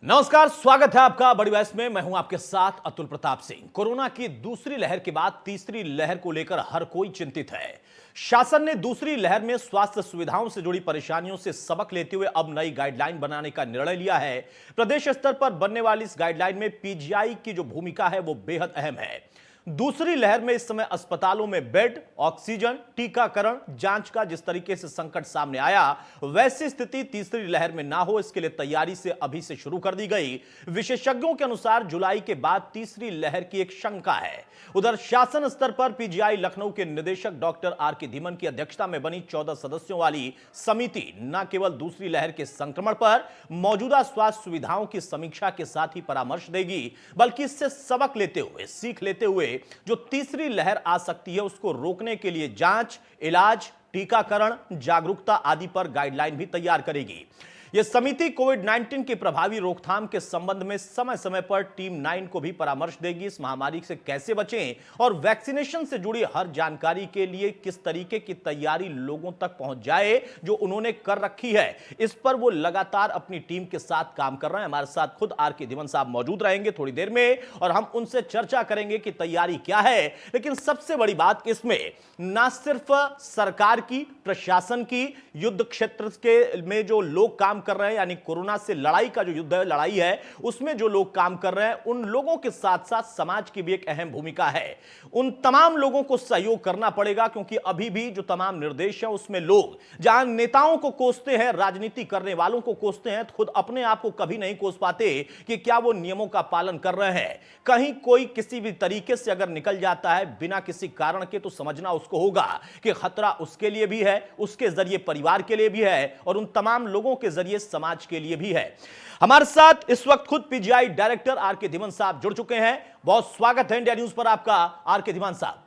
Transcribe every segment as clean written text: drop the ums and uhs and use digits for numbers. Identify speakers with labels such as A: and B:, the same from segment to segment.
A: नमस्कार, स्वागत है आपका बड़ी बहस में। मैं हूं आपके साथ अतुल प्रताप सिंह। कोरोना की दूसरी लहर के बाद तीसरी लहर को लेकर हर कोई चिंतित है। शासन ने दूसरी लहर में स्वास्थ्य सुविधाओं से जुड़ी परेशानियों से सबक लेते हुए अब नई गाइडलाइन बनाने का निर्णय लिया है। प्रदेश स्तर पर बनने वाली इस गाइडलाइन में पीजीआई की जो भूमिका है वो बेहद अहम है। दूसरी लहर में इस समय अस्पतालों में बेड, ऑक्सीजन, टीकाकरण, जांच का जिस तरीके से संकट सामने आया, वैसी स्थिति तीसरी लहर में ना हो, इसके लिए तैयारी से अभी से शुरू कर दी गई। विशेषज्ञों के अनुसार जुलाई के बाद तीसरी लहर की एक शंका है। उधर शासन स्तर पर पीजीआई लखनऊ के निदेशक डॉक्टर आर के धीमन की अध्यक्षता में बनी 14 सदस्यों वाली समिति न केवल दूसरी लहर के संक्रमण पर मौजूदा स्वास्थ्य सुविधाओं की समीक्षा के साथ ही परामर्श देगी, बल्कि इससे सबक लेते हुए, सीख लेते हुए जो तीसरी लहर आ सकती है उसको रोकने के लिए जांच, इलाज, टीकाकरण, जागरूकता आदि पर गाइडलाइन भी तैयार करेगी। यह समिति कोविड-19 की प्रभावी रोकथाम के संबंध में समय समय पर टीम 9 को भी परामर्श देगी। इस महामारी से कैसे बचें और वैक्सीनेशन से जुड़ी हर जानकारी के लिए किस तरीके की तैयारी लोगों तक पहुंच जाए जो उन्होंने कर रखी है, इस पर वो लगातार अपनी टीम के साथ काम कर रहे हैं। हमारे साथ खुद आर के धीमन साहब मौजूद रहेंगे थोड़ी देर में और हम उनसे चर्चा करेंगे कि तैयारी क्या है। लेकिन सबसे बड़ी बात इसमें ना सिर्फ सरकार की, प्रशासन की, युद्ध क्षेत्र के में जो लोग काम कर रहे हैं, यानी कोरोना से लड़ाई का जो युद्ध है, लड़ाई है, उसमें जो लोग काम कर रहे हैं उन लोगों के साथ साथ समाज की भी एक अहम भूमिका है। उन तमाम लोगों को सहयोग करना पड़ेगा, क्योंकि अभी भी जो तमाम निर्देश है उसमें लोग जहां नेताओं को कोसते हैं, राजनीति करने वालों को कोसते हैं, खुद अपने आप को कभी नहीं कोस पाते कि क्या वो नियमों का पालन कर रहे हैं। कहीं कोई किसी भी तरीके से अगर निकल जाता है बिना किसी कारण के, तो समझना उसको होगा कि खतरा उसके लिए भी है, उसके जरिए परिवार के लिए भी है और उन तमाम लोगों के जरिए समाज के लिए भी है। हमारे साथ इस वक्त खुद पीजीआई डायरेक्टर आर के धीमन साहब जुड़ चुके हैं। बहुत स्वागत है इंडिया न्यूज पर आपका, आर के धीमन साहब।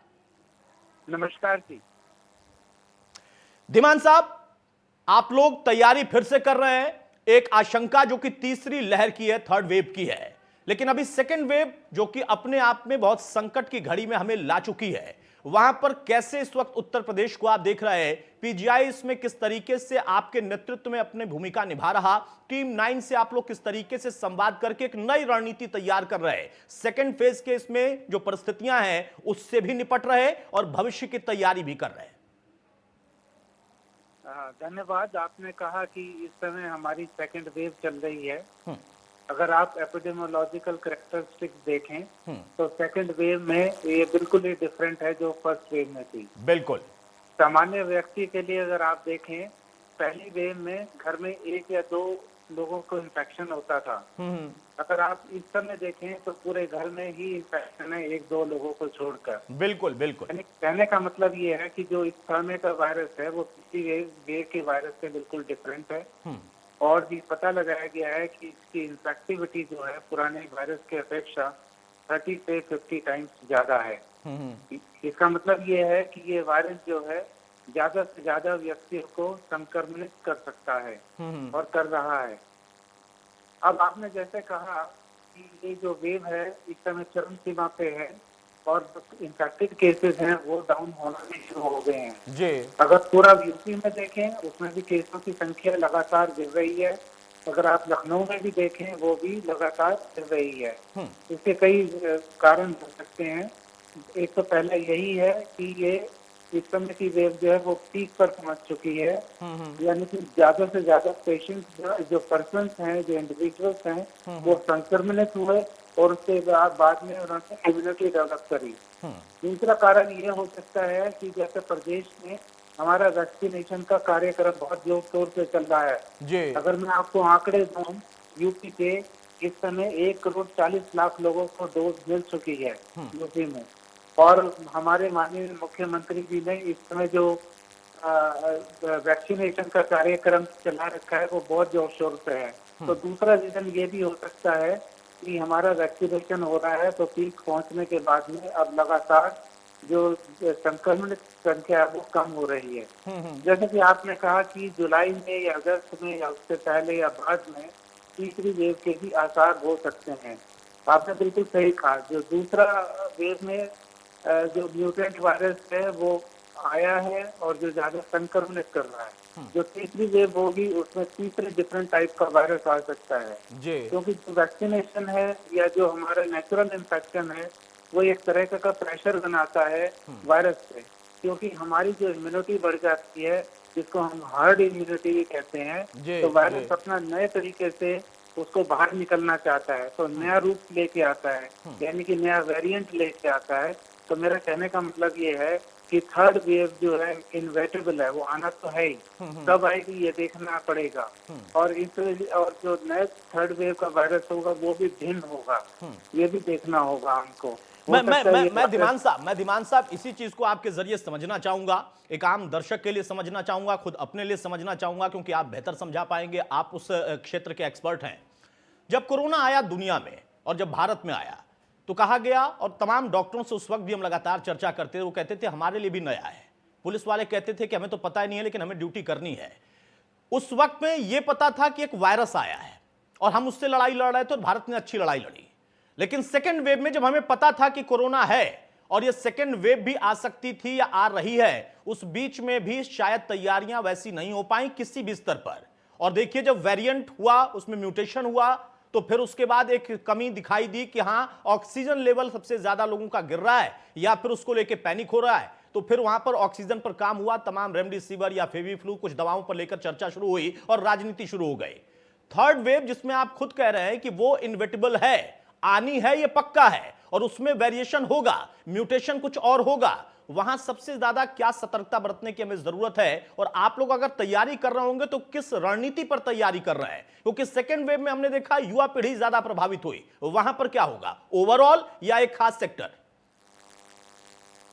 B: नमस्कार जी।
A: धीमन साहब, आप लोग तैयारी फिर से कर रहे हैं। एक आशंका जो कि तीसरी लहर की है, थर्ड वेव की है, लेकिन अभी सेकेंड वेव जो कि अपने आप में बहुत संकट की घड़ी में हमें ला चुकी है, वहां पर कैसे इस वक्त उत्तर प्रदेश को आप देख रहे हैं? पीजीआई इसमें किस तरीके से आपके नेतृत्व में अपनी भूमिका निभा रहा? टीम 9 से आप लोग किस तरीके से संवाद करके एक नई रणनीति तैयार कर रहे हैं? सेकेंड फेज के इसमें जो परिस्थितियां हैं उससे भी निपट रहे और भविष्य की तैयारी भी कर रहे हैं।
B: धन्यवाद। आपने कहा कि इस समय हमारी सेकंड वेव चल रही है। अगर आप एपिडेमियोलॉजिकल कैरेक्टरिस्टिक्स देखें तो सेकंड वेव में ये बिल्कुल ही डिफरेंट है जो फर्स्ट वेव में थी।
A: बिल्कुल।
B: सामान्य व्यक्ति के लिए अगर आप देखें, पहली वेव में घर में 1 या 2 लोगों को इन्फेक्शन होता था। अगर आप इस समय देखें तो पूरे घर में ही इन्फेक्शन है, 1-2 लोगों को छोड़कर।
A: बिल्कुल बिल्कुल।
B: कहने का मतलब ये है कि जो इस समय का वायरस है वो पिछली वेव के वायरस से बिल्कुल डिफरेंट है। और भी पता लगाया गया है कि इसकी इन्फेक्टिविटी जो है पुराने वायरस के अपेक्षा 30 से 50 टाइम्स ज्यादा है। इसका मतलब ये है कि ये वायरस जो है ज्यादा से ज्यादा व्यक्तियों को संक्रमित कर सकता है और कर रहा है। अब आपने जैसे कहा कि ये जो वेव है इस समय चरम सीमा पे है और इन्फेक्टेड केसेस हैं वो डाउन होना भी शुरू हो गए हैं
A: जी।
B: अगर पूरा यूपी में देखें उसमें भी केसों की संख्या लगातार गिर रही है। अगर आप लखनऊ में भी देखें वो भी लगातार गिर रही है। इसके कई कारण हो सकते हैं। एक तो पहला यही है कि ये इस समय की वेव जो है वो पीक पर पहुंच चुकी है, यानी कि ज्यादा से ज्यादा पेशेंट्स जो पर्सन्स हैं, जो इंडिविजुअल्स हैं वो संक्रमित हुए और उसके बाद में उन्होंने इम्यूनिटी डेवलप करी। दूसरा कारण ये हो सकता है कि जैसे प्रदेश में हमारा वैक्सीनेशन का कार्यक्रम बहुत जोर शोर से चल रहा है
A: जी।
B: अगर मैं आपको आंकड़े दूं, यूपी के इस समय 1,40,00,000 लोगों को डोज मिल चुकी है यूपी में। और हमारे माननीय मुख्यमंत्री जी ने इस समय जो वैक्सीनेशन का कार्यक्रम चला रखा है वो बहुत जोर शोर से है। तो दूसरा रीजन ये भी हो सकता है कि हमारा वैक्सीनेशन हो रहा है तो पीक पहुंचने के बाद में अब लगातार जो संक्रमण संख्या है वो कम हो रही है। जैसे कि आपने कहा कि जुलाई में या अगस्त में या उससे पहले या बाद में तीसरी वेव के भी आसार हो सकते हैं। आपने बिल्कुल सही कहा। जो दूसरा वेव में जो म्यूटेंट वायरस है वो आया है और जो ज्यादा संक्रमित कर रहा है। जो तीसरी वेव होगी उसमें तीसरे डिफरेंट टाइप का वायरस आ सकता है।
A: जी।
B: क्योंकि जो वैक्सीनेशन है या जो हमारा नेचुरल इन्फेक्शन है वो एक तरह का प्रेशर बनाता है वायरस से, क्योंकि हमारी जो इम्यूनिटी बढ़ जाती है, जिसको हम हर्ड इम्यूनिटी भी कहते हैं,
A: जी।
B: तो
A: जी।
B: वायरस अपना नए तरीके से उसको बाहर निकलना चाहता है, तो नया रूप लेके आता है, यानी कि नया वेरिएंट लेके आता है। तो मेरा कहने का मतलब ये है कि थर्ड वेव जो है इनवेटेबल है, वो आना तो है ही, कब आएगी ये देखना पड़ेगा। और और जो नेक्स्ट थर्ड वेव का वायरस होगा वो भी भिन्न होगा, ये भी देखना होगा हमको। हो सकता है ये वायरस
A: मैं धीमान साहब इसी चीज को आपके जरिए समझना चाहूंगा, एक आम दर्शक के लिए समझना चाहूंगा, खुद अपने लिए समझना चाहूंगा, क्योंकि आप बेहतर समझा पाएंगे, आप उस क्षेत्र के एक्सपर्ट हैं। जब कोरोना आया दुनिया में और जब भारत में आया तो कहा गया, और तमाम डॉक्टरों से उस वक्त भी हम लगातार चर्चा करते थे, वो कहते थे हमारे लिए भी नया है। पुलिस वाले कहते थे कि हमें तो पता ही नहीं है, लेकिन हमें ड्यूटी करनी है। उस वक्त में यह पता था कि एक वायरस आया है और हम उससे लड़ाई लड़ रहे थे और भारत ने अच्छी लड़ाई लड़ी। लेकिन सेकेंड वेव में जब हमें पता था कि कोरोना है और ये सेकेंड वेव भी आ सकती थी या आ रही है, उस बीच में भी शायद तैयारियां वैसी नहीं हो पाई किसी भी स्तर पर। और देखिए जब वेरिएंट हुआ, उसमें म्यूटेशन हुआ, तो फिर उसके बाद एक कमी दिखाई दी कि हां ऑक्सीजन लेवल सबसे ज्यादा लोगों का गिर रहा है या फिर उसको लेके पैनिक हो रहा है। तो फिर वहां पर ऑक्सीजन पर काम हुआ, तमाम रेमडेसिविर या फेविफ्लू कुछ दवाओं पर लेकर चर्चा शुरू हुई और राजनीति शुरू हो गई। थर्ड वेव जिसमें आप खुद कह रहे हैं कि वो इनविटेबल है, आनी है, ये पक्का है, और उसमें वेरिएशन होगा, म्यूटेशन कुछ और होगा, वहां सबसे ज्यादा क्या सतर्कता बरतने की हमें जरूरत है? और आप लोग अगर तैयारी कर रहे होंगे तो किस रणनीति पर तैयारी कर रहे हैं? क्योंकि सेकेंड वेव में हमने देखा युवा पीढ़ी ज्यादा प्रभावित हुई, वहां पर क्या होगा, ओवरऑल या एक खास सेक्टर?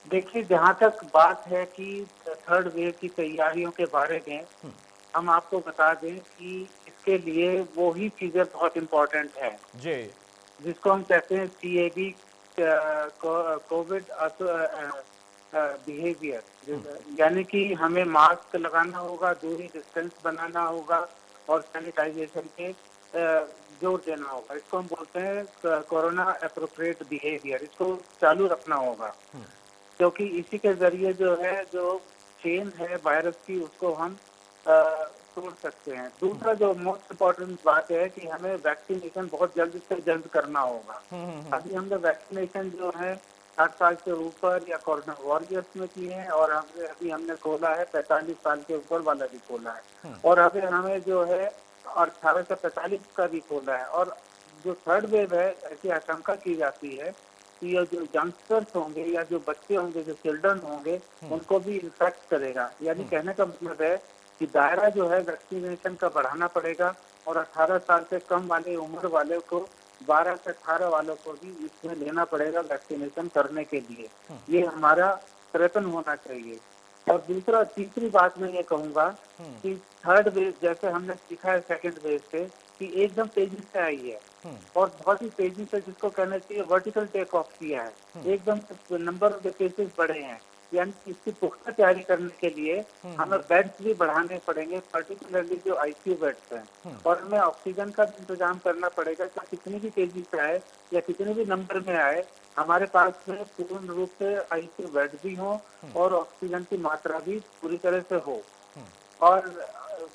B: देखिए, जहाँ तक बात है कि थर्ड वेव की तैयारियों के बारे में, हम आपको बता दें कि इसके लिए वो ही चीजें बहुत इम्पोर्टेंट है
A: जी।
B: जिसको हम कहते हैं CAB, कोविड बिहेवियर। यानी कि हमें मास्क लगाना होगा, दूरी डिस्टेंस बनाना होगा और सैनिटाइजेशन पे जोर देना होगा। इसको हम बोलते हैं कोरोना एप्रोप्रिएट बिहेवियर, इसको चालू रखना होगा, क्योंकि इसी के जरिए जो है, जो चेन है वायरस की, उसको हम तोड़ सकते हैं। दूसरा जो मोस्ट इम्पोर्टेंट बात है कि हमें वैक्सीनेशन बहुत जल्द से जल्द करना होगा। अभी हमने वैक्सीनेशन जो है 60 साल से ऊपर या कोरोना वॉरियर्स में किए हैं, और अभी हमने खोला है 45 साल के ऊपर वाला भी खोला है, और अभी हमें जो है 18 से 45 का भी खोला है। और जो थर्ड वेव है, ऐसी आशंका की जाती है कि ये जो यंगस्टर्स होंगे या जो बच्चे होंगे, जो चिल्ड्रन होंगे, उनको भी इन्फेक्ट करेगा। यानी कहने का मतलब है कि दायरा जो है वैक्सीनेशन का बढ़ाना पड़ेगा, और 18 साल से कम वाले उम्र वाले को, 12 से 18 वालों को भी इसमें लेना पड़ेगा वैक्सीनेशन करने के लिए। ये हमारा प्रयत्न होना चाहिए। और दूसरा, तीसरी बात मैं ये कहूँगा कि थर्ड वेव जैसे हमने सीखा है सेकंड वेव से, कि एकदम तेजी से आई है और बहुत ही तेजी से, जिसको कहना चाहिए वर्टिकल टेक ऑफ किया है, एकदम नंबर ऑफ केसेस बढ़े हैं। यानी इसकी पुख्ता तैयारी करने के लिए हमें बेड्स भी बढ़ाने पड़ेंगे, पर्टिकुलरली जो ICU बेड्स हैं, और हमें ऑक्सीजन का भी इंतजाम करना पड़ेगा कि कितनी भी तेजी से आए या कितने भी नंबर में आए, हमारे पास में पूर्ण रूप से ICU बेड भी हो और ऑक्सीजन की मात्रा भी पूरी तरह से हो। और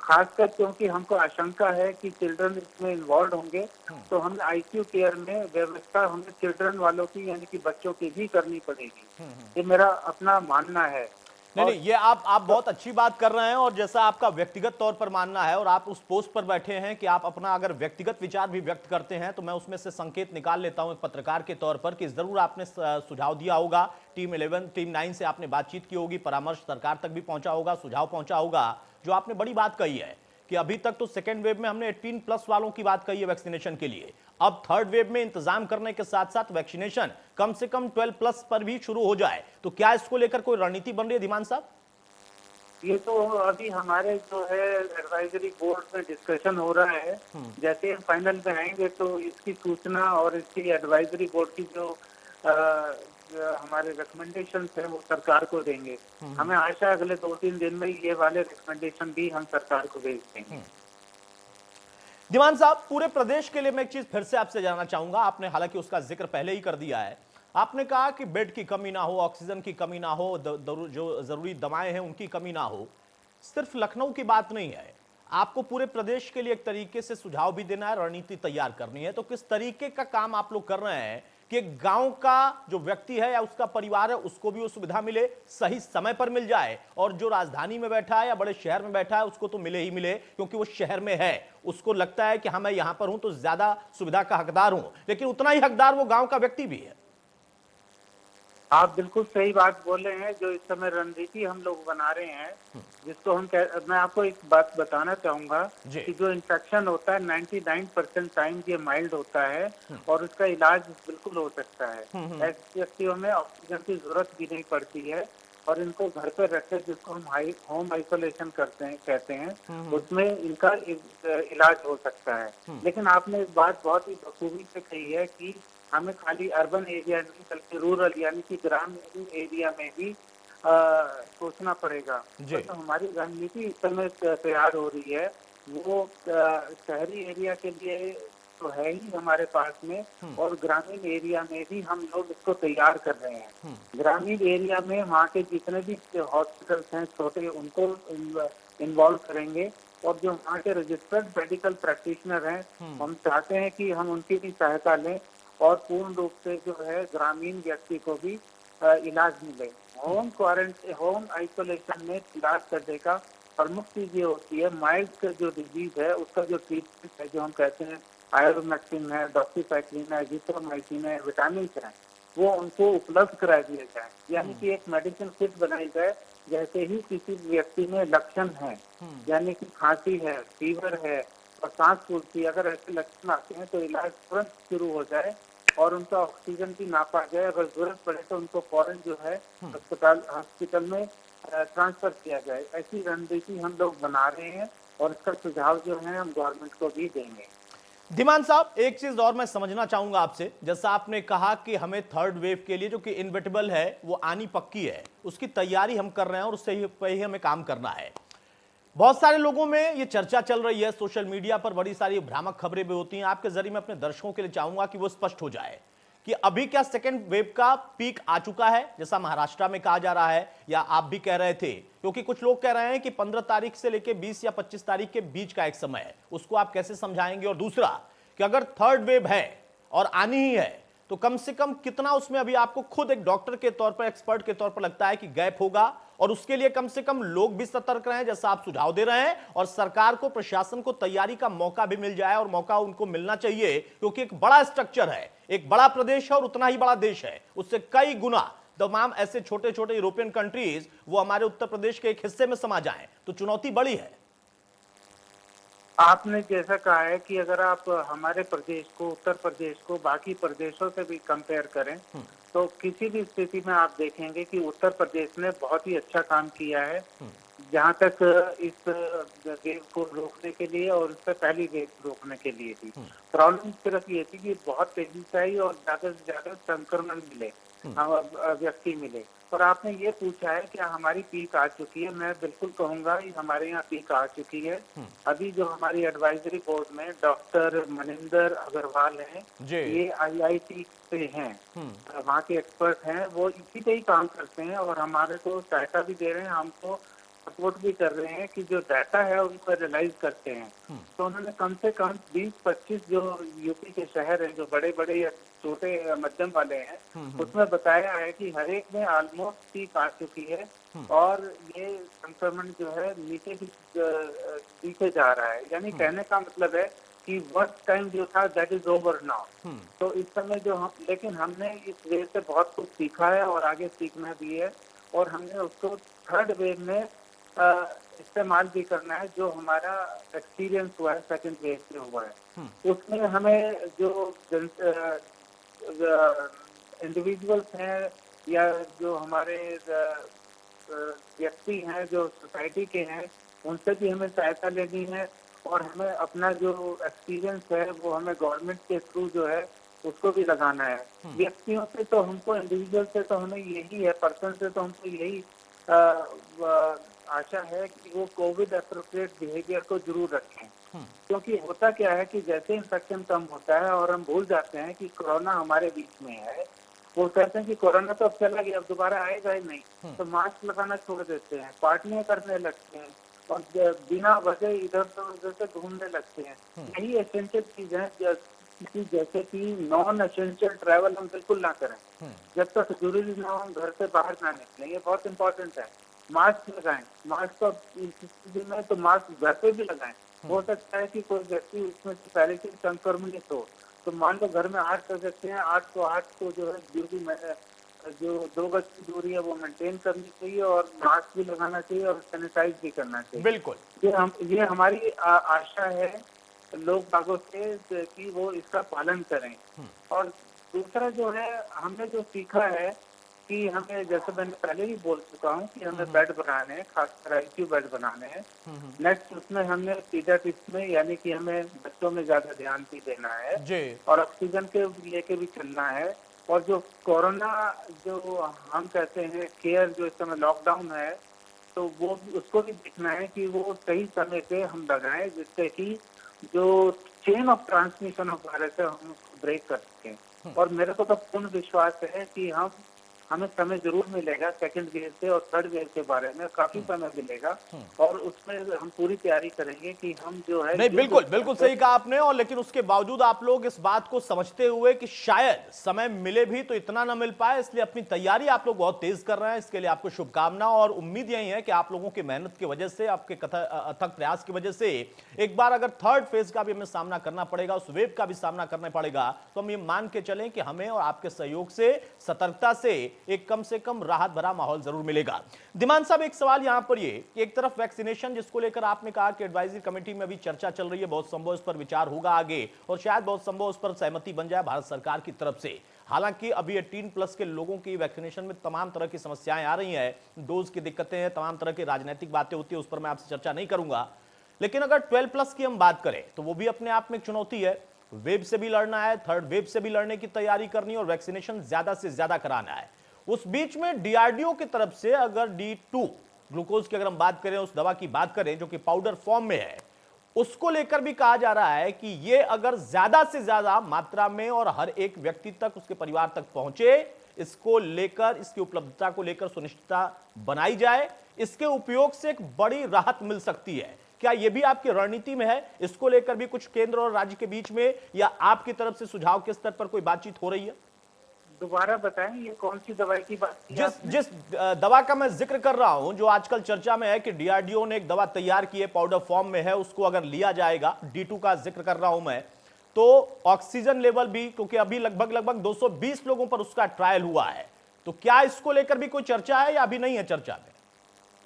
B: खासकर क्योंकि हमको आशंका है कि चिल्ड्रन इसमें इन्वॉल्व होंगे, तो हमें ICU केयर में व्यवस्था हमें चिल्ड्रन वालों की, यानी कि बच्चों की भी करनी पड़ेगी। ये मेरा अपना मानना है।
A: नहीं नहीं, ये आप बहुत अच्छी बात कर रहे हैं, और जैसा आपका व्यक्तिगत तौर पर मानना है और आप उस पोस्ट पर बैठे हैं कि आप अपना अगर व्यक्तिगत विचार भी व्यक्त करते हैं, तो मैं उसमें से संकेत निकाल लेता हूं एक पत्रकार के तौर पर कि जरूर आपने सुझाव दिया होगा, टीम 11 टीम 9 से आपने बातचीत की होगी, परामर्श सरकार तक भी पहुंचा होगा, सुझाव पहुंचा होगा। जो आपने बड़ी बात कही है कि अभी तक तो सेकेंड वेव में हमने 18+ वालों की बात कही है वैक्सीनेशन के लिए, अब थर्ड वेव में इंतजाम करने के साथ साथ वैक्सीनेशन कम से कम 12+ पर भी शुरू हो जाए, तो क्या इसको लेकर कोई रणनीति बन रही है धीमान साहब?
B: ये तो अभी हमारे जो है एडवाइजरी बोर्ड में डिस्कशन हो रहा है। जैसे हम फाइनल में आएंगे तो इसकी सूचना और इसकी एडवाइजरी बोर्ड की जो हमारे रिकमेंडेशन है वो सरकार को देंगे। हमें आशा है अगले 2-3 दिन में ये वाले रिकमेंडेशन भी हम सरकार को भेज देंगे।
A: दीवान साहब, पूरे प्रदेश के लिए मैं एक चीज फिर से आपसे जानना चाहूंगा, आपने हालांकि उसका जिक्र पहले ही कर दिया है। आपने कहा कि बेड की कमी ना हो, ऑक्सीजन की कमी ना हो, जो जरूरी दवाएं हैं उनकी कमी ना हो। सिर्फ लखनऊ की बात नहीं है, आपको पूरे प्रदेश के लिए एक तरीके से सुझाव भी देना है, रणनीति तैयार करनी है। तो किस तरीके का काम आप लोग कर रहे हैं कि गांव का जो व्यक्ति है या उसका परिवार है उसको भी वो सुविधा मिले, सही समय पर मिल जाए, और जो राजधानी में बैठा है या बड़े शहर में बैठा है उसको तो मिले ही मिले, क्योंकि वो शहर में है, उसको लगता है कि हाँ मैं यहां पर हूं तो ज्यादा सुविधा का हकदार हूं, लेकिन उतना ही हकदार वो गांव का व्यक्ति भी है।
B: आप बिल्कुल सही बात बोल रहे हैं। जो इस समय रणनीति हम लोग बना रहे हैं, जिसको मैं आपको एक बात बताना चाहूंगा
A: जी।
B: कि जो इन्फेक्शन होता है 99% टाइम ये माइल्ड होता है और उसका इलाज बिल्कुल हो सकता है। ऐसे व्यक्तियों में ऑक्सीजन की जरूरत भी नहीं पड़ती है और इनको घर पर रखकर, जिसको हम होम आइसोलेशन करते हैं कहते हैं, उसमें इनका इलाज हो सकता है। लेकिन आपने एक बात बहुत ही बखूबी से कही है कि हमें खाली अर्बन एरिया नहीं बल्कि रूरल यानी कि ग्रामीण एरिया में भी सोचना पड़ेगा।
A: जी।
B: तो हमारी रणनीति इस समय तैयार हो रही है, वो शहरी एरिया के लिए तो है ही हमारे पास में, और ग्रामीण एरिया में भी हम लोग इसको तैयार कर रहे हैं। ग्रामीण एरिया में वहाँ के जितने भी हॉस्पिटल्स हैं छोटे, उनको इन्वॉल्व करेंगे, और जो वहाँ के रजिस्टर्ड मेडिकल प्रैक्टिशनर हैं, हम चाहते हैं कि हम उनकी भी सहायता लें और पूर्ण रूप से जो है ग्रामीण व्यक्ति को भी इलाज मिले। होम आइसोलेशन में इलाज करने का प्रमुख चीज ये होती है, माइल्ड जो डिजीज है उसका जो ट्रीटमेंट है, जो हम कहते हैं आयोमेक्सिन है, डॉक्सीसाइक्लिन है, एजिथ्रोमाइसिन है, विटामिन है, वो उनको उपलब्ध करा दिया जाए। यानी कि एक मेडिसिन किट बनाई जाए। जैसे ही किसी व्यक्ति में लक्षण है, यानी कि खांसी है, फीवर है और सांस फूलती, अगर ऐसे लक्षण आते हैं तो इलाज तुरंत शुरू हो जाए और उनका ऑक्सीजन भी नापा जाए। अगर जरूरत पड़े तो उनको फौरन जो है हॉस्पिटल में ट्रांसफर किया जाए। ऐसी रणनीति हम लोग बना रहे हैं और इसका सुझाव जो है हम गवर्नमेंट को भी देंगे।
A: धीमान साहब, एक चीज और मैं समझना चाहूंगा आपसे, जैसा आपने कहा कि हमें थर्ड वेव के लिए जो कि इनविटेबल है वो आनी पक्की है, उसकी तैयारी हम कर रहे हैं और उससे पे ही हमें काम करना है। बहुत सारे लोगों में ये चर्चा चल रही है, सोशल मीडिया पर बड़ी सारी भ्रामक खबरें भी होती हैं। आपके जरिए मैं अपने दर्शकों के लिए चाहूंगा कि वो स्पष्ट हो जाए कि अभी क्या सेकेंड वेव का पीक आ चुका है जैसा महाराष्ट्र में कहा जा रहा है, या आप भी कह रहे थे, क्योंकि कुछ लोग कह रहे हैं कि 15 तारीख से लेकर 20 या 25 तारीख के बीच का एक समय है, उसको आप कैसे समझाएंगे? और दूसरा कि अगर थर्ड वेव है और आनी ही है तो कम से कम कितना उसमें अभी आपको खुद एक डॉक्टर के तौर पर, एक्सपर्ट के तौर पर लगता है कि गैप होगा, और उसके लिए कम से कम लोग भी सतर्क रहें जैसा आप सुझाव दे रहे हैं, और सरकार को, प्रशासन को तैयारी का मौका भी मिल जाए, और मौका उनको मिलना चाहिए क्योंकि एक बड़ा स्ट्रक्चर है, एक बड़ा प्रदेश है और उतना ही बड़ा देश है, उससे कई गुना तमाम ऐसे छोटे छोटे यूरोपियन कंट्रीज वो हमारे उत्तर प्रदेश के एक हिस्से में समा जाएं, तो चुनौती बड़ी है।
B: आपने जैसा कहा है कि अगर आप हमारे प्रदेश को, उत्तर प्रदेश को बाकी प्रदेशों से भी कंपेयर करें तो किसी भी स्थिति में आप देखेंगे कि उत्तर प्रदेश ने बहुत ही अच्छा काम किया है, जहाँ तक इस वेव को रोकने के लिए और इससे पहली वेव रोकने के लिए थी। प्रॉब्लम सिर्फ ये थी कि बहुत तेजी से आई और ज्यादा से ज्यादा संक्रमण मिले, व्यक्ति मिले। और आपने ये पूछा है कि हमारी पीक आ चुकी है, मैं बिल्कुल कहूंगा कि हमारे यहाँ पीक आ चुकी है। अभी जो हमारी एडवाइजरी बोर्ड में डॉक्टर मनिंदर अग्रवाल हैं, ये IIT से हैं, वहाँ के एक्सपर्ट हैं, वो इसी पे ही काम करते हैं और हमारे को सहायता भी दे रहे हैं, हमको सपोर्ट भी कर रहे हैं कि जो डाटा है उनको एनालाइज करते हैं। तो उन्होंने कम से कम 20-25 जो यूपी के शहर हैं, जो बड़े बड़े या छोटे मध्यम वाले हैं, उसमें बताया है कि हर एक में ऑलमोस्ट पीक आ चुकी है और ये संक्रमण जो है नीचे जा रहा है। यानी कहने का मतलब है कि वर्स्ट टाइम जो था दैट इज ओवर नाउ। तो इस समय जो हम, लेकिन हमने इस वेव से बहुत कुछ सीखा है और आगे सीखना भी है, और हमने उसको थर्ड वेव में इस्तेमाल भी करना है। जो हमारा एक्सपीरियंस हुआ है सेकंड वेव से हुआ है, उसमें हमें जो इंडिविजुअल्स हैं या जो हमारे व्यक्ति हैं जो सोसाइटी के हैं, उनसे भी हमें सहायता लेनी है, और हमें अपना जो एक्सपीरियंस है वो हमें गवर्नमेंट के थ्रू जो है उसको भी लगाना है। व्यक्तियों से तो हमको, इंडिविजुअल से तो हमें यही है, पर्सन से तो हमको यही आशा है कि वो कोविड एप्रोप्रिएट बिहेवियर को जरूर रखें। क्योंकि होता क्या है कि जैसे इन्फेक्शन कम होता है और हम भूल जाते हैं कि कोरोना हमारे बीच में है, वो कहते हैं कि कोरोना तो अब चला गया, अब दोबारा आएगा ही नहीं, तो मास्क लगाना छोड़ देते हैं, पार्टियां करने लगते हैं, और बिना वजह इधर उधर से घूमने लगते हैं। यही एसेंशियल चीज है, जैसे कि नॉन एसेंशियल ट्रैवल हम बिल्कुल ना करें। जब तक जरूरी ना हो हम घर से बाहर ना निकलें, ये बहुत इंपॉर्टेंट है। मास्क लगाएं, मास्क तो इस स्थिति में तो मास्क घर पे भी लगाएं। हो सकता है कि कोई व्यक्ति उसमें से पहले से संक्रमित हो, तो मान लो घर में 8 सदस्य हैं, 8 को 8 को जो है ड्यूटी में जो 2 गज की दूरी है वो मेंटेन करनी चाहिए, और मास्क भी लगाना चाहिए और सैनिटाइज भी करना चाहिए।
A: बिल्कुल।
B: ये हमारी आशा है लोग बागों से कि वो इसका पालन करें। और दूसरा जो है, हमने जो सीखा है कि हमें, जैसे मैंने पहले ही बोल चुका हूँ कि हमें बेड बनाने हैं, खासकर आईसीयू बेड बनाने हैं। नेक्स्ट उसमें हमने पीडियाट्रिक्स में, यानी कि हमें बच्चों में ज्यादा ध्यान भी देना है
A: जी।
B: और ऑक्सीजन के लेके भी चलना है। और जो कोरोना जो हम कहते हैं केयर, जो इस समय लॉकडाउन है, तो वो उसको भी देखना है कि वो सही समय पे हम लगाएं, जिससे कि जो chain of transmission of virus है हम उसको ब्रेक कर सकें। और मेरे को तो पूर्ण विश्वास है कि हमें समय जरूर मिलेगा सेकंड वेव से और थर्ड वेव के बारे में काफी समय मिलेगा, और उसमें हम पूरी तैयारी करेंगे कि हम जो है
A: नहीं, बिल्कुल बिल्कुल सही कहा आपने। और लेकिन उसके बावजूद आप लोग इस बात को समझते हुए कि शायद समय मिले भी तो इतना ना मिल पाए, इसलिए अपनी तैयारी आप लोग बहुत तेज कर रहे हैं। इसके लिए आपको शुभकामना, और उम्मीद यही है कि आप लोगों की मेहनत की वजह से, आपके अथक प्रयास की वजह से एक बार अगर थर्ड फेज का भी हमें सामना करना पड़ेगा, उस वेव का भी सामना करना पड़ेगा, तो हम ये मान के चलें कि हमें और आपके सहयोग से, सतर्कता से एक कम से कम राहत भरा माहौल जरूर मिलेगा। दिमान साहब, एक सवाल यहां पर ये, एक तरफ वैक्सीनेशन जिसको लेकर आपने कहा कि एडवाइजरी कमेटी में भी चर्चा चल रही है, बहुत संभव इस पर विचार होगा आगे, और शायद बहुत संभव उस पर सहमति बन जाए भारत सरकार की तरफ से। हालांकि अभी 18+ के लोगों की वैक्सीनेशन में तमाम तरह की समस्याएं आ रही हैं, डोज की दिक्कतें हैं, तमाम तरह की राजनीतिक बातें होती है, उस पर मैं आपसे चर्चा नहीं करूंगा। लेकिन अगर 12+ की हम बात करें तो वो भी अपने आप में एक चुनौती है। वेब से भी लड़ना है, थर्ड वेब से भी लड़ने की तैयारी करनी है, और वैक्सीनेशन ज्यादा से ज्यादा कराना है। उस बीच में डीआरडीओ की तरफ से अगर D2 ग्लूकोज की अगर हम बात करें, उस दवा की बात करें जो कि पाउडर फॉर्म में है, उसको लेकर भी कहा जा रहा है कि ये अगर ज्यादा से ज्यादा मात्रा में और हर एक व्यक्ति तक, उसके परिवार तक पहुंचे, इसको लेकर, इसकी उपलब्धता को लेकर सुनिश्चितता बनाई जाए, इसके उपयोग से एक बड़ी राहत मिल सकती है। क्या यह भी आपकी रणनीति में है? इसको लेकर भी कुछ केंद्र और राज्य के बीच में या आपकी तरफ से सुझाव के स्तर पर कोई बातचीत हो रही है?
B: दोबारा बताएं, ये कौन सी दवाई की बात की आपने?
A: जिस दवा का मैं जिक्र कर रहा हूं, जो आजकल चर्चा में है कि डीआरडीओ ने एक दवा तैयार की है, पाउडर फॉर्म में है, उसको अगर लिया जाएगा, D2 का जिक्र कर रहा हूं मैं, तो ऑक्सीजन लेवल भी, क्योंकि अभी लगभग 220 लोगों पर उसका ट्रायल हुआ है, तो क्या इसको लेकर भी कोई चर्चा है या अभी नहीं है चर्चा में?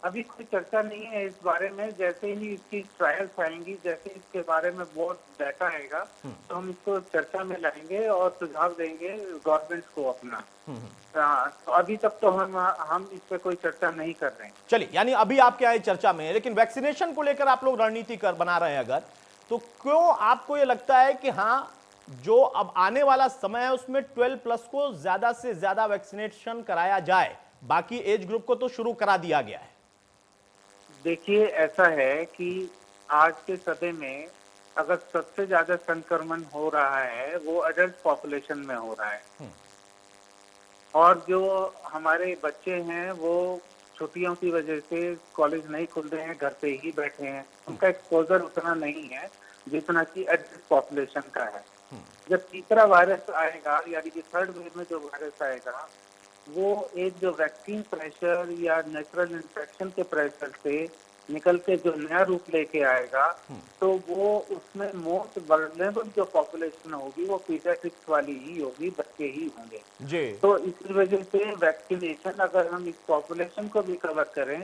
B: अभी कोई चर्चा नहीं है इस बारे में। जैसे ही इसकी ट्रायल्स आएंगी, जैसे इसके बारे में बहुत डाटा आएगा, तो हम इसको चर्चा में लाएंगे और सुझाव देंगे गवर्नमेंट को अपना। तो अभी तक तो हम इस पे कोई चर्चा नहीं कर रहे हैं।
A: चलिए, यानी अभी आपके यहाँ चर्चा में है, लेकिन वैक्सीनेशन को लेकर आप लोग रणनीति बना रहे हैं अगर, तो क्यों आपको ये लगता है कि हाँ, जो अब आने वाला समय है उसमें 12+ को ज्यादा से ज्यादा वैक्सीनेशन कराया जाए? बाकी एज ग्रुप को तो शुरू करा दिया गया है।
B: देखिए, ऐसा है कि आज के समय में अगर सबसे ज्यादा संक्रमण हो रहा है वो एडल्ट पॉपुलेशन में हो रहा है, और जो हमारे बच्चे हैं वो छुट्टियों की वजह से कॉलेज नहीं खुल रहे हैं, घर पे ही बैठे हैं, उनका एक्सपोजर उतना नहीं है जितना कि एडल्ट पॉपुलेशन का है। जब तीसरा वायरस आएगा, यानी कि थर्ड वेव में जो वायरस आएगा, वो एक जो वैक्सीन प्रेशर या नेचुरल इन्फेक्शन के प्रेशर से निकल के जो नया रूप लेके आएगा, तो वो उसमें मोस्ट वल्नरेबल जो पॉपुलेशन होगी वो पीडियाट्रिक्स वाली ही होगी, बच्चे ही होंगे
A: जी।
B: तो इसी वजह से वैक्सीनेशन, अगर हम इस पॉपुलेशन को भी कवर करें,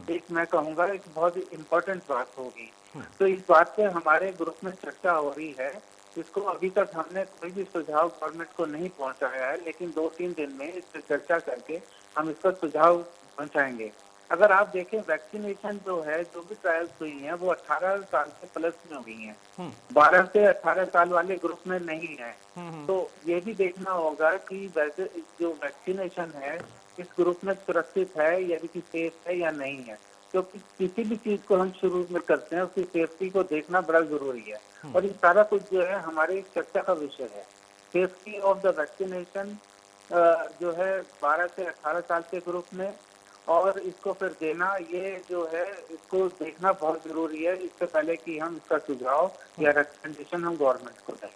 B: एक मैं कहूँगा एक बहुत इम्पोर्टेंट बात होगी। तो इस बात पे हमारे ग्रुप में चर्चा हो रही है। इसको अभी तक हमने कोई भी सुझाव गवर्नमेंट को नहीं पहुंचाया है, लेकिन 2-3 दिन में इस पर चर्चा करके हम इसका सुझाव पहुंचाएंगे। अगर आप देखें, वैक्सीनेशन जो है, जो भी ट्रायल्स हुई हैं, वो 18 साल से प्लस में हुई हैं, 12 से 18 साल वाले ग्रुप में नहीं है। तो ये भी देखना होगा कि वैसे जो वैक्सीनेशन है इस ग्रुप में सुरक्षित है, यानी कि सेफ है या नहीं है, क्योंकि किसी भी चीज को हम शुरू में करते हैं उसकी सेफ्टी को देखना बड़ा जरूरी है, और ये सारा कुछ जो है हमारे चर्चा का विषय है। सेफ्टी ऑफ द वैक्सीनेशन जो है 12 से 18 साल के ग्रुप में, और इसको फिर देना, ये जो है इसको देखना बहुत जरूरी है, इससे पहले कि हम इसका सुझाव या रिकमेंडेशन हम गवर्नमेंट को दें।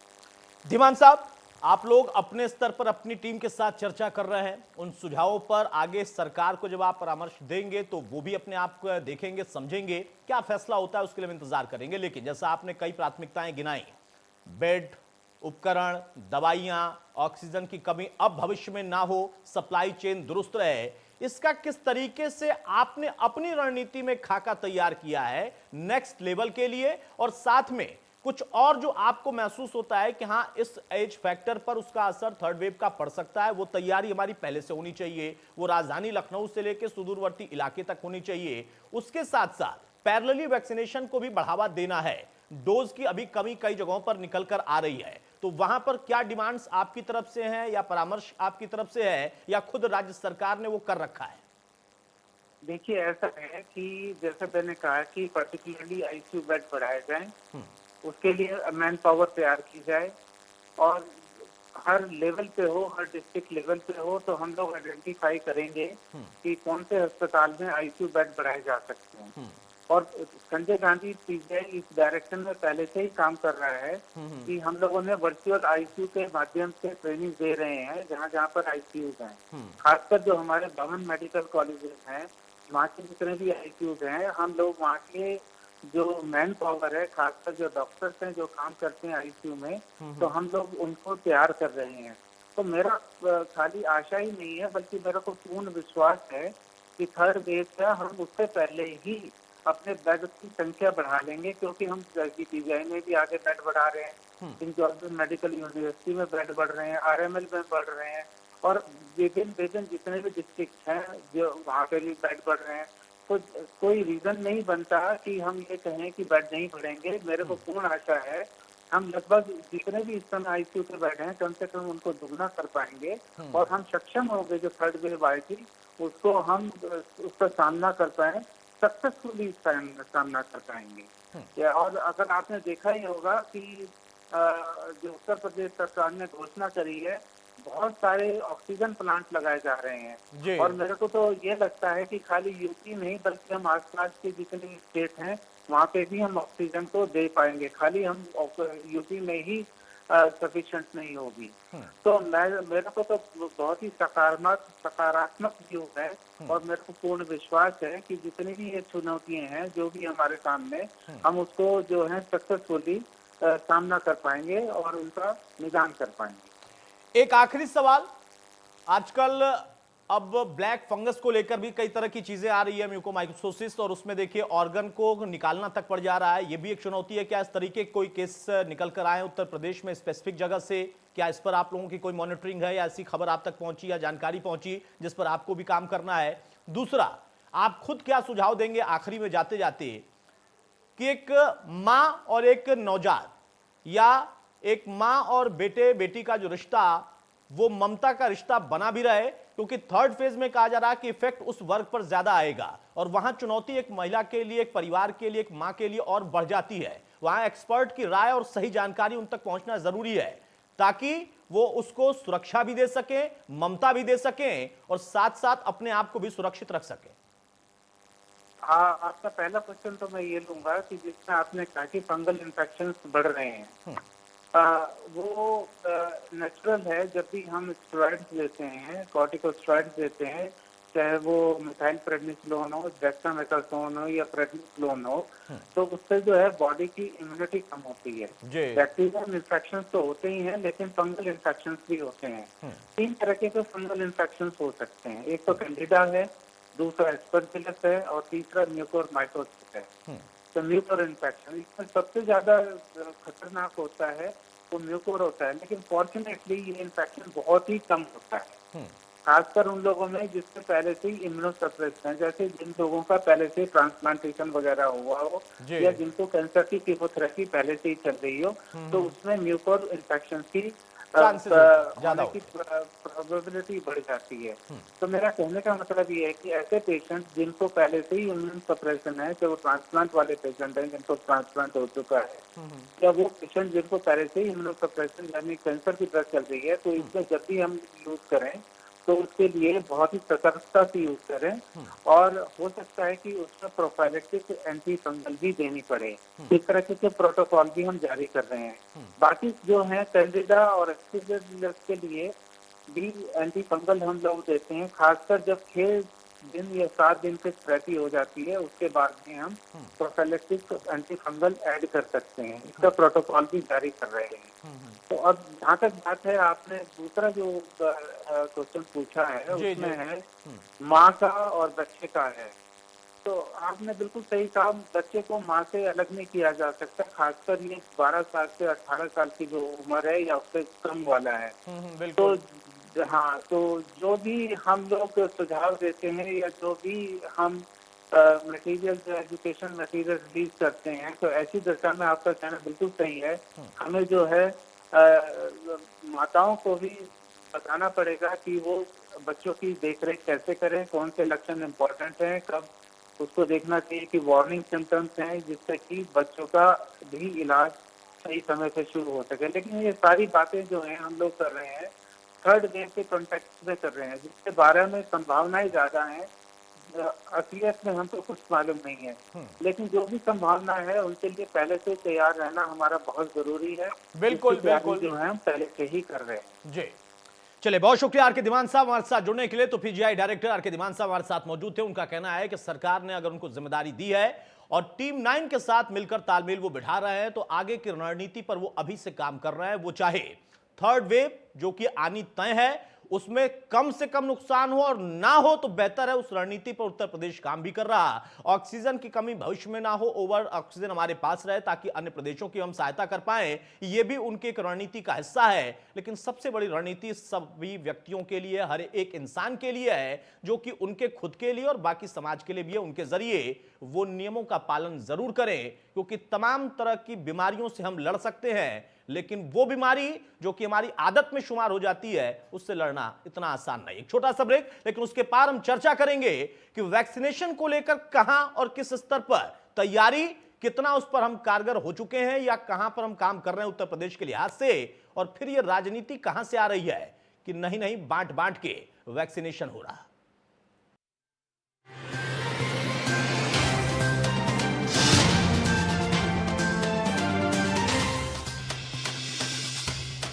A: धीमान साहब, आप लोग अपने स्तर पर अपनी टीम के साथ चर्चा कर रहे हैं, उन सुझावों पर आगे सरकार को जब आप परामर्श देंगे तो वो भी अपने आप को देखेंगे, समझेंगे, क्या फैसला होता है उसके लिए हम इंतजार करेंगे। लेकिन जैसा आपने कई प्राथमिकताएं गिनाई, बेड, उपकरण, दवाइयां, ऑक्सीजन की कमी अब भविष्य में ना हो, सप्लाई चेन दुरुस्त रहे, इसका किस तरीके से आपने अपनी रणनीति में खाका तैयार किया है नेक्स्ट लेवल के लिए, और साथ में कुछ और जो आपको महसूस होता है कि हां इस एज फैक्टर पर उसका असर थर्ड वेव का पड़ सकता है, वो तैयारी हमारी पहले से होनी चाहिए, वो राजधानी लखनऊ से लेकर सुदूरवर्ती इलाके तक होनी चाहिए। उसके साथ साथ पैरेलली वैक्सीनेशन को भी बढ़ावा देना है, डोज की अभी कमी कई जगहों पर निकल कर आ रही है, तो वहां पर क्या डिमांड्स आपकी तरफ से हैं या परामर्श आपकी तरफ से है या खुद राज्य सरकार ने वो कर रखा है?
B: देखिए, ऐसा है कि जैसे मैंने कहा कि पर्टिकुलरली आईसीयू बेड बढ़ाए जाएं, उसके लिए मैन पावर तैयार की जाए, और हर लेवल पे हो, हर डिस्ट्रिक्ट लेवल पे हो, तो हम लोग आइडेंटिफाई करेंगे कि कौन से अस्पताल में आईसीयू बेड बढ़ाए जा सकते हैं। और संजय गांधी पीजीआई इस डायरेक्शन में पहले से ही काम कर रहा है कि हम लोगों ने वर्चुअल आईसीयू के माध्यम से ट्रेनिंग दे रहे हैं जहाँ जहाँ पर आईसीयू हैं। खासकर जो हमारे भवन मेडिकल कॉलेजेस हैं, वहाँ के जितने भी आईसीयू हैं, हम लोग वहाँ के जो मैन पावर है, खासकर जो डॉक्टर्स हैं जो काम करते हैं आईसीयू में, तो हम लोग उनको तैयार कर रहे हैं। तो मेरा खाली आशा ही नहीं है, बल्कि मेरा को पूर्ण विश्वास है कि थर्ड वेव का हम उससे पहले ही अपने बेड की संख्या बढ़ा लेंगे, क्योंकि हम पीजीआई में भी आगे बेड बढ़ा रहे हैं, किंग जॉर्ज मेडिकल यूनिवर्सिटी में बेड बढ़ रहे हैं, आरएमएल में बढ़ रहे हैं, और विभिन्न जितने भी डिस्ट्रिक्ट हैं जो वहाँ पे भी बेड बढ़ रहे हैं। तो कोई रीजन नहीं बनता कि हम ये कहें कि बेड नहीं बढ़ेंगे। मेरे को पूर्ण आशा है हम लगभग जितने भी इस समय आईसीयू के बेड हैं, कम से कम उनको दुगना कर पाएंगे, और हम सक्षम होंगे जो थर्ड वेव आई थी उसको हम उसका सामना कर पाए, सक्सेसफुली सामना कर पाएंगे। और अगर आपने देखा ही होगा कि जो उत्तर प्रदेश सरकार ने घोषणा करी है, बहुत सारे ऑक्सीजन प्लांट लगाए जा रहे हैं, और मेरे को तो ये लगता है कि खाली यूपी नहीं बल्कि हम आसपास के जितने स्टेट हैं वहाँ पे भी हम ऑक्सीजन को दे पाएंगे, खाली हम यूपी में ही सफिशिएंट नहीं होगी। तो मेरे को तो बहुत ही सकारात्मक व्यू है, और मेरे को पूर्ण विश्वास है कि जितनी भी ये चुनौतियां हैं जो भी हमारे सामने, हम उसको जो है सक्सेसफुली सामना कर पाएंगे और उनका निदान कर पाएंगे।
A: एक आखिरी सवाल, आजकल अब ब्लैक फंगस को लेकर भी कई तरह की चीजें आ रही है, म्यूकोमाइकोसिस, और उसमें देखिए ऑर्गन को निकालना तक पड़ जा रहा है, ये भी एक चुनौती है। क्या इस तरीके के कोई केस निकल कर आए उत्तर प्रदेश में स्पेसिफिक जगह से? क्या इस पर आप लोगों की कोई मॉनिटरिंग है या ऐसी खबर आप तक पहुंची या जानकारी पहुंची जिस पर आपको भी काम करना है? दूसरा, आप खुद क्या सुझाव देंगे आखिरी में जाते जाते कि एक मां और एक नवजात या एक मां और बेटे बेटी का जो रिश्ता वो ममता का रिश्ता बना भी रहे, क्योंकि थर्ड फेज में कहा जा रहा है कि इफेक्ट उस वर्ग पर ज्यादा आएगा, और वहां चुनौती एक महिला के लिए, एक परिवार के लिए, एक मां के लिए और बढ़ जाती है। वहां एक्सपर्ट की राय और सही जानकारी उन तक पहुंचना जरूरी है ताकि वो उसको सुरक्षा भी दे सके, ममता भी दे सके, और साथ साथ अपने आप को भी सुरक्षित रख सके।
B: आपका पहला क्वेश्चन तो मैं ये लूंगा कि जिसमें आपने कहा कि फंगल इन्फेक्शन बढ़ रहे हैं, वो नेचुरल है। जब भी हम स्टेरॉइड्स लेते हैं, कॉर्टिकोस्टेरॉइड्स लेते हैं, चाहे वो मिथाइल प्रेडनिसोलोन हो, डेक्सामेथासोन हो या प्रेडनिसोलोन हो, तो उससे जो है बॉडी की इम्यूनिटी कम होती है। बैक्टीरियल इन्फेक्शन तो होते ही हैं, लेकिन फंगल इन्फेक्शन भी होते हैं। 3 तरह के फंगल इन्फेक्शन हो सकते हैं, एक तो कैंडिडा है, दूसरा एस्परजिलस है, और तीसरा म्यूकोरमाइकोसिस है। तो म्यूकोर इन्फेक्शन इसमें सबसे ज्यादा खतरनाक होता है, वो म्यूकोर होता है, लेकिन फॉर्चुनेटली ये इन्फेक्शन बहुत ही कम होता है, खासकर उन लोगों में जिससे पहले से ही इम्यूनोसप्रेस्ड हैं, जैसे जिन लोगों का पहले से ट्रांसप्लांटेशन वगैरह हुआ हो या जिनको कैंसर की कीमोथेरेपी पहले से ही चल रही हो, तो उसमें म्यूकोर इन्फेक्शन की प्रोबेबिलिटी बढ़ जाती है। तो मेरा कहने का मतलब ये है कि ऐसे पेशेंट जिनको पहले से ही इम्यून सप्रेशन है, चाहे वो ट्रांसप्लांट वाले पेशेंट हैं जिनको ट्रांसप्लांट हो चुका है, या वो पेशेंट जिनको पहले से ही इम्यूनो सप्रेशन यानी कैंसर की ड्रग चल रही है, तो इसमें जब भी हम यूज करें तो उसके लिए बहुत ही सतर्कता से यूज करें और हो सकता है कि उसमें प्रोफाइलेक्टिक एंटी फंगल भी देनी पड़े। इस तरह के प्रोटोकॉल भी हम जारी कर रहे हैं। बाकी जो है कैंडिडा और एक्सीडेंट के लिए भी एंटी फंगल हम लोग देते हैं, खासकर जब 6 दिन या 7 दिन की थेरेपी हो जाती है, उसके बाद में हम प्रोफाइलेक्टिक एंटी फंगल ऐड कर सकते हैं। इसका प्रोटोकॉल भी जारी कर रहे हैं। तो अब जहाँ तक बात है, आपने दूसरा जो क्वेश्चन पूछा है
A: जी
B: उसमें
A: जी।
B: है माँ का और बच्चे का है। तो आपने बिल्कुल सही कहा, बच्चे को माँ से अलग नहीं किया जा सकता, खासकर ये 12 साल से 18 साल की जो उम्र है या उससे कम वाला है। तो
A: बिल्कुल।
B: हाँ, तो जो भी हम लोग सुझाव देते हैं या जो भी हम मटेरियल एजुकेशन मटेरियल रिलीज करते हैं, तो ऐसी दशा में आपका कहना बिल्कुल सही है। हमें जो है माताओं को भी बताना पड़ेगा कि वो बच्चों की देखरेख कैसे करें, कौन से लक्षण इम्पोर्टेंट हैं, कब उसको देखना चाहिए कि वार्निंग सिम्टम्स हैं, जिससे कि बच्चों का भी इलाज सही समय से शुरू हो सके। लेकिन ये सारी बातें जो हैं हम लोग कर रहे हैं थर्ड वेव के कॉन्टेक्स्ट में कर रहे हैं, जिसके बारे में संभावनाएं ज्यादा हैं। असलियत में हमको कुछ मालूम नहीं है, लेकिन जो भी संभावना है उनके लिए पहले से तैयार रहना हमारा बहुत जरूरी है। इसकी
A: बिल्कुल
B: तैयारी
A: बिल्कुल।
B: जो है हम पहले से ही कर रहे हैं।
A: जी। चलिए, बहुत शुक्रिया आर के दीवान साहब हमारे साथ जुड़ने के लिए। तो पीजीआई डायरेक्टर आर के दीवान साहब हमारे साथ मौजूद थे। उनका कहना है कि सरकार ने अगर उनको जिम्मेदारी दी है और टीम 9 के साथ मिलकर तालमेल वो बिठा रहे हैं, तो आगे की रणनीति पर वो अभी से काम कर रहे हैं। वो चाहे थर्ड वेव जो कि आनी तय है उसमें कम से कम नुकसान हो और ना हो तो बेहतर है, उस रणनीति पर उत्तर प्रदेश काम भी कर रहा। ऑक्सीजन की कमी भविष्य में ना हो, ओवर ऑक्सीजन हमारे पास रहे ताकि अन्य प्रदेशों की हम सहायता कर पाए, यह भी उनके एक रणनीति का हिस्सा है। लेकिन सबसे बड़ी रणनीति सभी व्यक्तियों के लिए, हर एक इंसान के लिए है, जो कि उनके खुद के लिए और बाकी समाज के लिए भी है। उनके जरिए वो नियमों का पालन जरूर करें, क्योंकि तमाम तरह की बीमारियों से हम लड़ सकते हैं, लेकिन वो बीमारी जो कि हमारी आदत में शुमार हो जाती है, उससे लड़ना इतना आसान नहीं। एक छोटा सा ब्रेक, लेकिन उसके पार हम चर्चा करेंगे कि वैक्सीनेशन को लेकर कहां और किस स्तर पर तैयारी, कितना उस पर हम कारगर हो चुके हैं या कहां पर हम काम कर रहे हैं उत्तर प्रदेश के लिहाज से, और फिर यह राजनीति कहां से आ रही है कि नहीं नहीं बांट बांट के वैक्सीनेशन हो रहा।